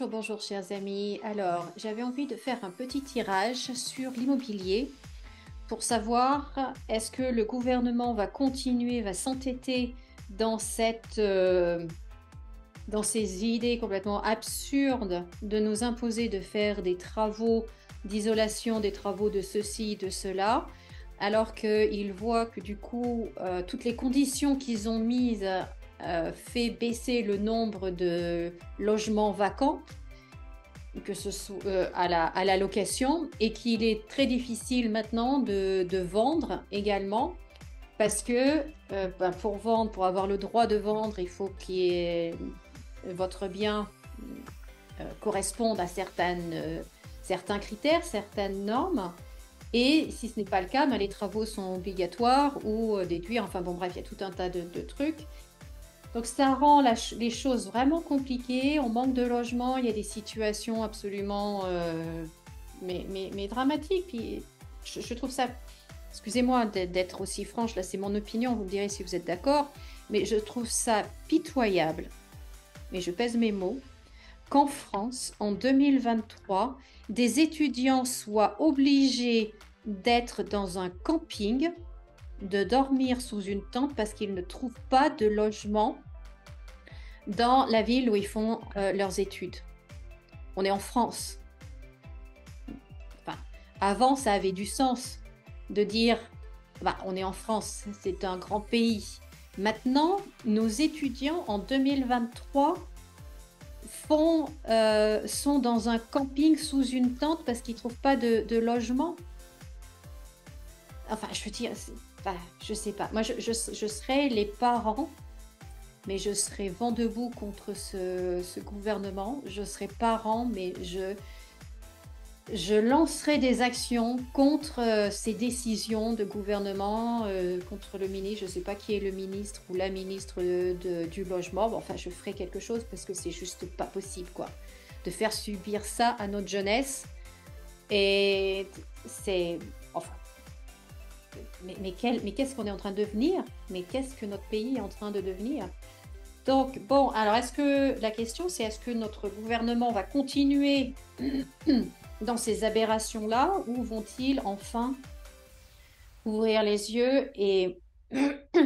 Bonjour, bonjour, chers amis. Alors, j'avais envie de faire un petit tirage sur l'immobilier pour savoir est-ce que le gouvernement va continuer, va s'entêter dans dans ces idées complètement absurdes de nous imposer de faire des travaux d'isolation, des travaux de ceci, de cela, alors qu'ils voient que du coup, toutes les conditions qu'ils ont mises fait baisser le nombre de logements vacants que ce soit à la location et qu'il est très difficile maintenant de vendre également parce que pour vendre, pour avoir le droit de vendre, il faut votre bien corresponde à certains critères, certaines normes. Et si ce n'est pas le cas, ben, les travaux sont obligatoires ou déduits. Enfin bon, bref, il y a tout un tas de trucs. Donc ça rend les choses vraiment compliquées. On manque de logement, il y a des situations absolument mais dramatiques. Puis je trouve ça, excusez-moi d'être aussi franche, là c'est mon opinion, vous me direz si vous êtes d'accord, mais je trouve ça pitoyable, mais je pèse mes mots, qu'en France, en 2023, des étudiants soient obligés d'être dans un camping, de dormir sous une tente parce qu'ils ne trouvent pas de logement dans la ville où ils font leurs études. On est en France. Enfin, avant, ça avait du sens de dire, bah, on est en France, c'est un grand pays. Maintenant, nos étudiants en 2023 sont dans un camping sous une tente parce qu'ils ne trouvent pas de logement. Enfin, je veux dire, enfin, je sais pas. Moi, je serais les parents, mais je serais vent debout contre ce gouvernement. Je serais parent, mais je lancerai des actions contre ces décisions de gouvernement, contre le ministre. Je ne sais pas qui est le ministre ou la ministre du logement. Bon, enfin, je ferai quelque chose parce que c'est juste pas possible, quoi, de faire subir ça à notre jeunesse. Et c'est, enfin, mais qu'est-ce qu'on est en train de devenir? Mais qu'est-ce que notre pays est en train de devenir? Donc, bon, alors la question c'est est-ce que notre gouvernement va continuer dans ces aberrations-là ou vont-ils enfin ouvrir les yeux et,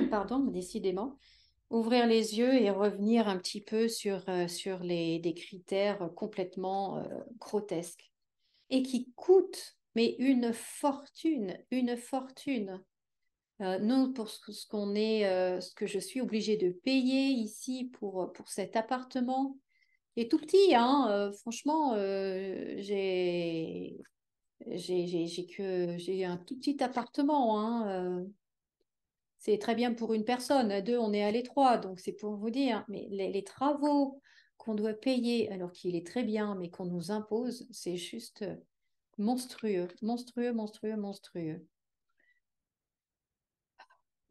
pardon, décidément, ouvrir les yeux et revenir un petit peu sur des critères complètement grotesques et qui coûtent, mais une fortune. Nous, pour ce qu'on est, ce que je suis obligée de payer ici pour cet appartement, il est tout petit, hein, franchement, j'ai un tout petit appartement, hein, c'est très bien pour une personne. À deux, on est à l'étroit, donc c'est pour vous dire. Mais les travaux qu'on doit payer, alors qu'il est très bien, mais qu'on nous impose, c'est juste monstrueux, monstrueux, monstrueux, monstrueux.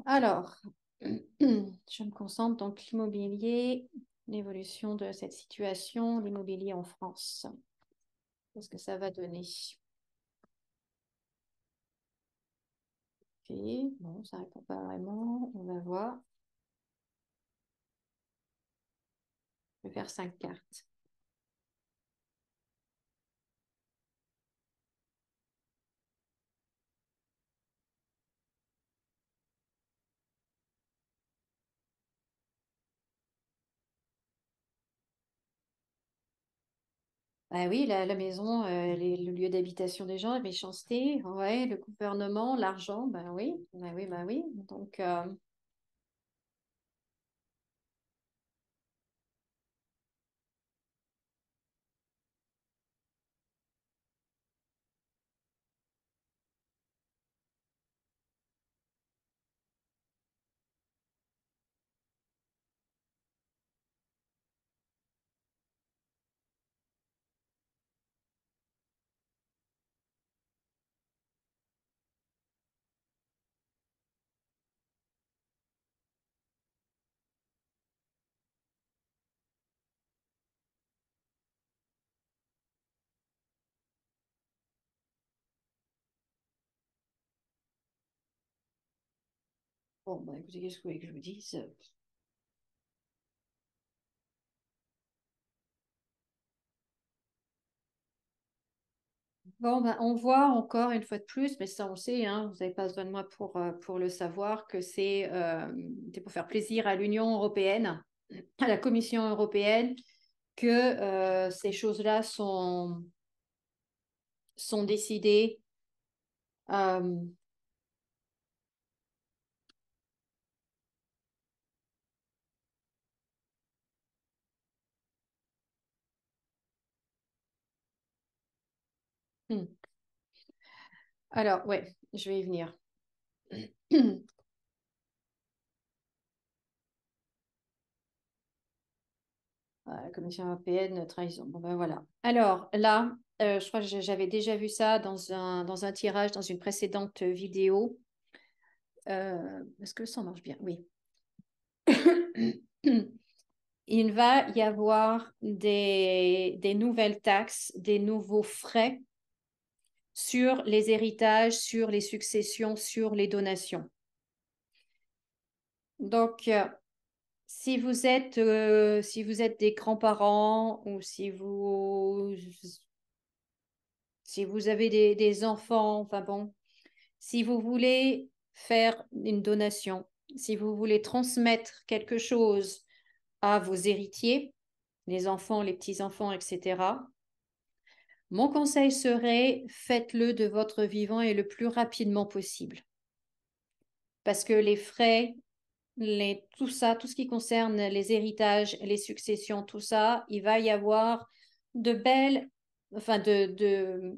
Alors, je me concentre donc l'immobilier, l'évolution de cette situation, l'immobilier en France. Qu'est-ce que ça va donner? Ok, bon, ça répond pas vraiment. On va voir. Je vais faire 5 cartes. Ah oui, la maison, le lieu d'habitation des gens, la méchanceté, ouais, le gouvernement, l'argent, ben oui, ben oui, ben oui. Donc, bon, ben, écoutez, qu'est-ce que vous voulez que je vous dise? Bon, ben, on voit encore une fois de plus, mais ça on sait, hein, vous n'avez pas besoin de moi pour le savoir, que c'est pour faire plaisir à l'Union européenne, à la Commission européenne, que ces choses-là sont décidées. euh, hmm. Alors, ouais, je vais y venir. La Commission européenne, trahison. Bon, ben voilà. Alors là, je crois que j'avais déjà vu ça dans un tirage, dans une précédente vidéo. Est-ce que le son marche bien? Oui. Il va y avoir des nouvelles taxes, des nouveaux frais sur les héritages, sur les successions, sur les donations. Donc, si vous êtes des grands-parents ou si vous avez des enfants, enfin bon, si vous voulez faire une donation, si vous voulez transmettre quelque chose à vos héritiers, les enfants, les petits-enfants, etc., mon conseil serait faites-le de votre vivant et le plus rapidement possible. Parce que les frais, tout ça, tout ce qui concerne les héritages, les successions, tout ça, il va y avoir de belles, enfin de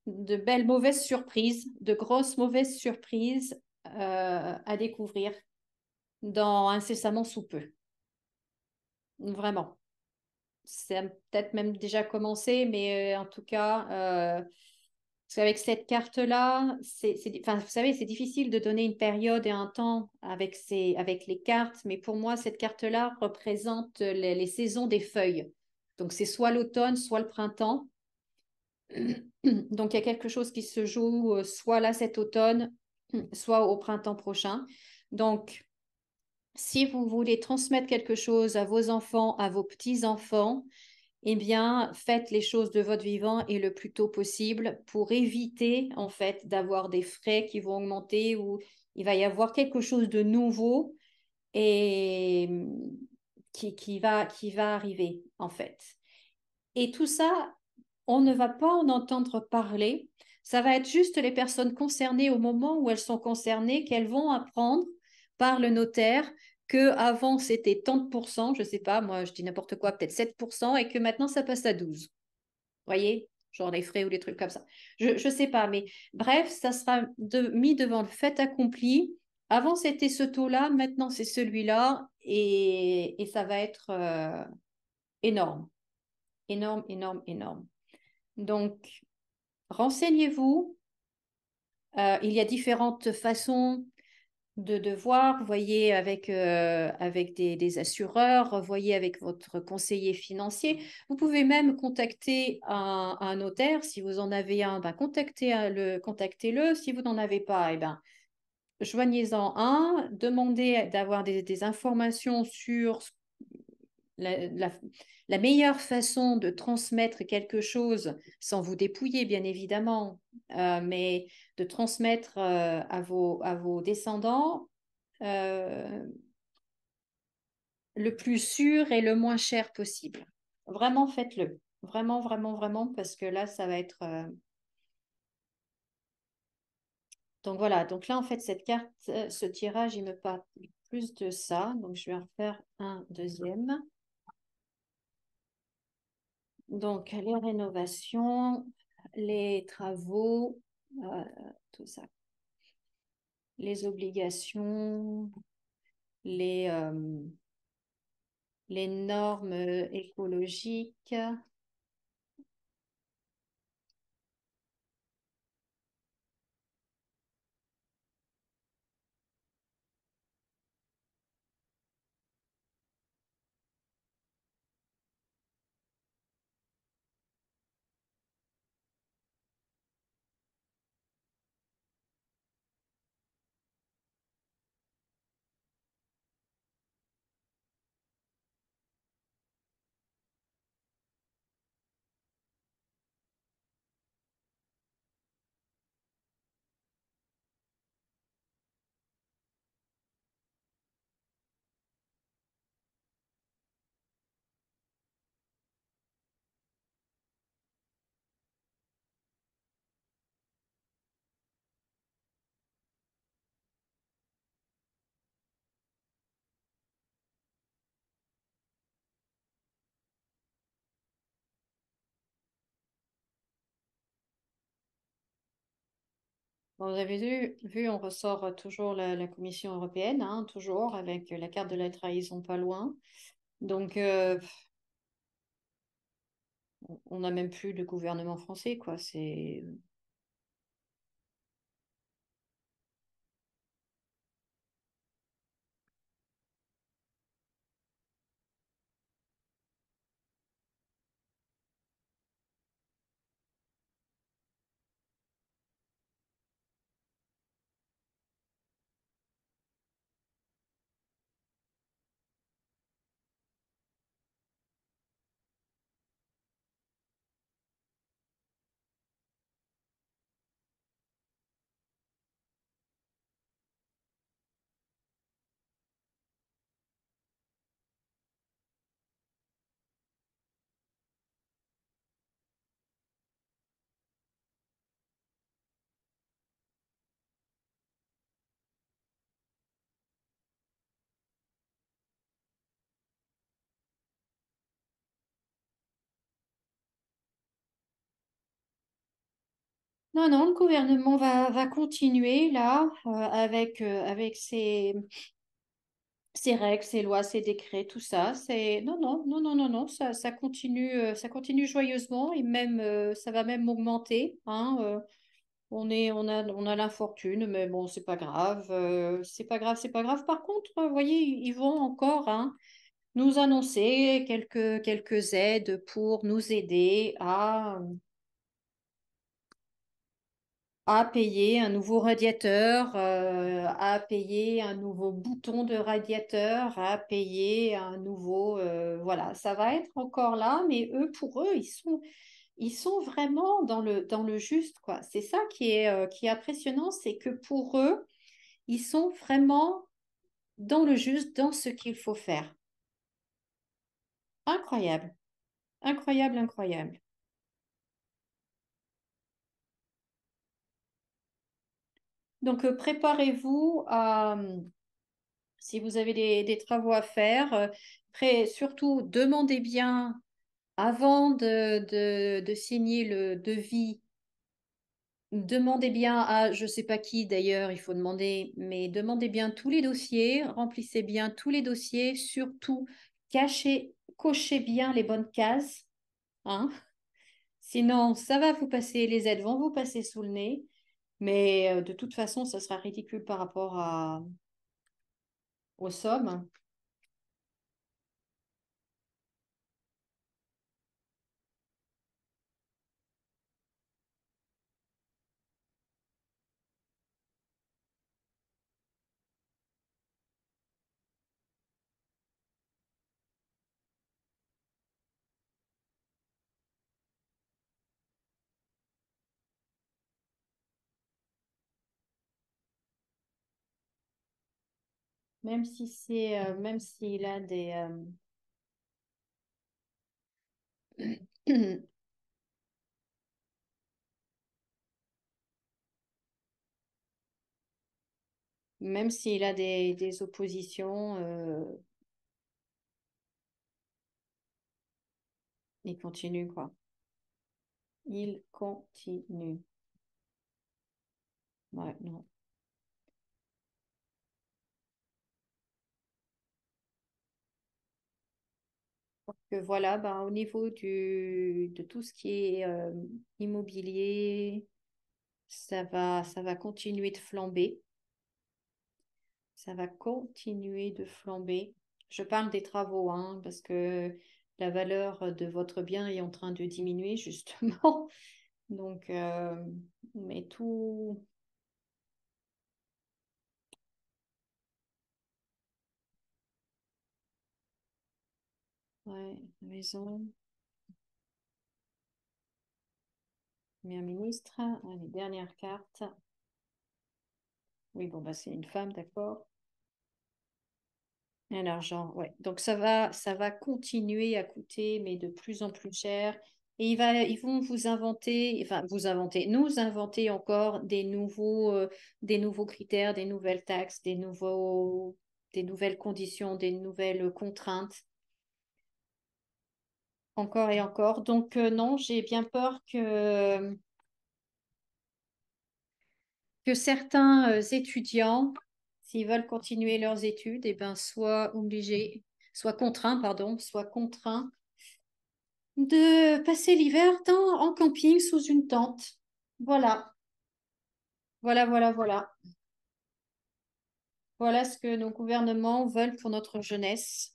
belles mauvaises surprises, de grosses mauvaises surprises à découvrir dans incessamment sous peu. Vraiment. C'est peut-être même déjà commencé, mais en tout cas, parce qu'avec cette carte-là, enfin, vous savez, c'est difficile de donner une période et un temps avec les cartes, mais pour moi, cette carte-là représente les saisons des feuilles. Donc, c'est soit l'automne, soit le printemps. Donc, il y a quelque chose qui se joue soit là cet automne, soit au printemps prochain. Donc, si vous voulez transmettre quelque chose à vos enfants, à vos petits-enfants, eh bien, faites les choses de votre vivant et le plus tôt possible pour éviter, en fait, d'avoir des frais qui vont augmenter ou il va y avoir quelque chose de nouveau et qui va arriver, en fait. Et tout ça, on ne va pas en entendre parler. Ça va être juste les personnes concernées au moment où elles sont concernées qu'elles vont apprendre par le notaire que avant c'était tant de pourcents, je ne sais pas, moi je dis n'importe quoi, peut-être 7%, et que maintenant ça passe à 12. Voyez, genre les frais ou des trucs comme ça. Je ne sais pas, mais bref, ça sera mis devant le fait accompli. Avant, c'était ce taux-là, maintenant, c'est celui-là, et ça va être énorme, énorme, énorme, énorme. Donc, renseignez-vous. Il y a différentes façons de voir. Voyez avec des assureurs, voyez avec votre conseiller financier. Vous pouvez même contacter un notaire. Si vous en avez un, ben, contactez-le. Si vous n'en avez pas, eh ben, joignez-en un. Demandez d'avoir des informations sur la, la- la meilleure façon de transmettre quelque chose, sans vous dépouiller, bien évidemment, mais de transmettre à vos descendants euh, le plus sûr et le moins cher possible. Vraiment, faites-le. Vraiment, vraiment, vraiment, parce que là, ça va être... Donc voilà, donc là, en fait, cette carte, ce tirage, il me parle plus de ça. Donc, je vais en refaire un deuxième. Donc, les rénovations, les travaux, euh, tout ça. Les obligations, les normes écologiques. Bon, vous avez vu, on ressort toujours la Commission européenne, hein, toujours avec la carte de la trahison pas loin. Donc, on n'a même plus de gouvernement français, quoi. C'est non, non, le gouvernement va continuer là avec ses règles, ses lois, ses décrets, tout ça. C'est non, non, non, non, non, non, ça continue joyeusement et même ça va même augmenter. Hein, on a l'infortune, mais bon, c'est pas grave, c'est pas grave, c'est pas grave. Par contre, vous voyez, ils vont encore hein, nous annoncer quelques aides pour nous aider à payer un nouveau radiateur, à payer un nouveau bouton de radiateur, à payer un nouveau... voilà, ça va être encore là, mais eux, pour eux, ils sont vraiment dans le juste, quoi. C'est ça qui est impressionnant, c'est que pour eux, ils sont vraiment dans le juste, dans ce qu'il faut faire. Incroyable, incroyable, incroyable. Donc, préparez-vous à... Si vous avez des travaux à faire, surtout demandez bien avant de signer le devis, demandez bien à, je ne sais pas qui d'ailleurs, il faut demander, mais demandez bien tous les dossiers, remplissez bien tous les dossiers, surtout cochez bien les bonnes cases, hein. Sinon, ça va vous passer, les aides vont vous passer sous le nez, mais de toute façon, ça sera ridicule par rapport aux sommes. Même si même s'il a même s'il a des oppositions, il continue, quoi. Il continue. Ouais, non. Que voilà, ben, au niveau de tout ce qui est immobilier, ça va continuer de flamber. Ça va continuer de flamber. Je parle des travaux, hein, parce que la valeur de votre bien est en train de diminuer, justement. Donc, mais tout, ouais, maison, premier ministre, allez, dernière carte. Oui, bon, bah, c'est une femme, d'accord. Et l'argent, ouais. Donc, ça va continuer à coûter, mais de plus en plus cher. Et ils vont vous inventer, enfin, nous inventer encore des nouveaux critères, des nouvelles taxes, des nouvelles conditions, des nouvelles contraintes, encore et encore. Donc, non, j'ai bien peur que certains étudiants, s'ils veulent continuer leurs études, eh ben, soient obligés, soient contraints, pardon, soient contraints de passer l'hiver en camping sous une tente. Voilà, voilà, voilà, voilà. Voilà ce que nos gouvernements veulent pour notre jeunesse.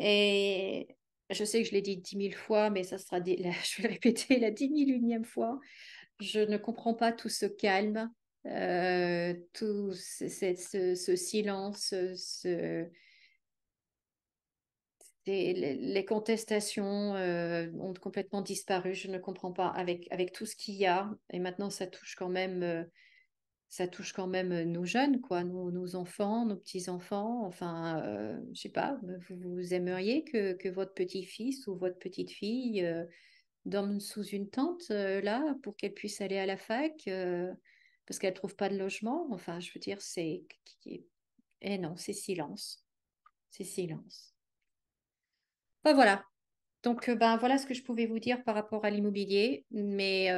Et je sais que je l'ai dit 10 000 fois, mais ça sera je vais le répéter la 10 000e fois. Je ne comprends pas tout ce calme, tout ce silence, les contestations ont complètement disparu. Je ne comprends pas avec tout ce qu'il y a. Et maintenant, ça touche quand même nos jeunes, quoi, nos enfants, nos petits-enfants. Enfin, je sais pas, vous aimeriez que votre petit-fils ou votre petite-fille dorme sous une tente, là, pour qu'elle puisse aller à la fac, parce qu'elle trouve pas de logement. Enfin, je veux dire, Eh non, c'est silence. C'est silence. Ben voilà. Donc, ben, voilà ce que je pouvais vous dire par rapport à l'immobilier. Mais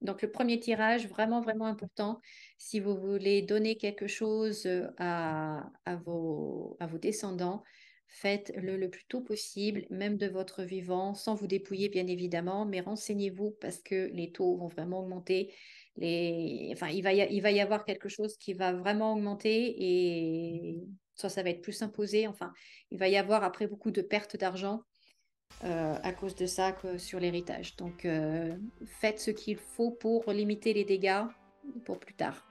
donc, le premier tirage, vraiment, vraiment important. Si vous voulez donner quelque chose à vos descendants, faites-le le plus tôt possible, même de votre vivant, sans vous dépouiller, bien évidemment. Mais renseignez-vous parce que les taux vont vraiment augmenter. Enfin, il va y avoir quelque chose qui va vraiment augmenter et soit ça va être plus imposé. Enfin, il va y avoir après beaucoup de pertes d'argent à cause de ça sur l'héritage. Donc, faites ce qu'il faut pour limiter les dégâts pour plus tard.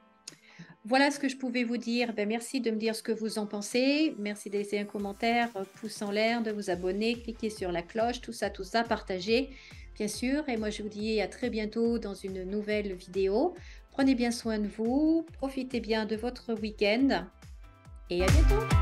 Voilà ce que je pouvais vous dire. Ben, merci de me dire ce que vous en pensez. Merci de laisser un commentaire, pouce en l'air, de vous abonner, cliquer sur la cloche, tout ça, partagez, bien sûr. Et moi, je vous dis à très bientôt dans une nouvelle vidéo. Prenez bien soin de vous, profitez bien de votre week-end et à bientôt.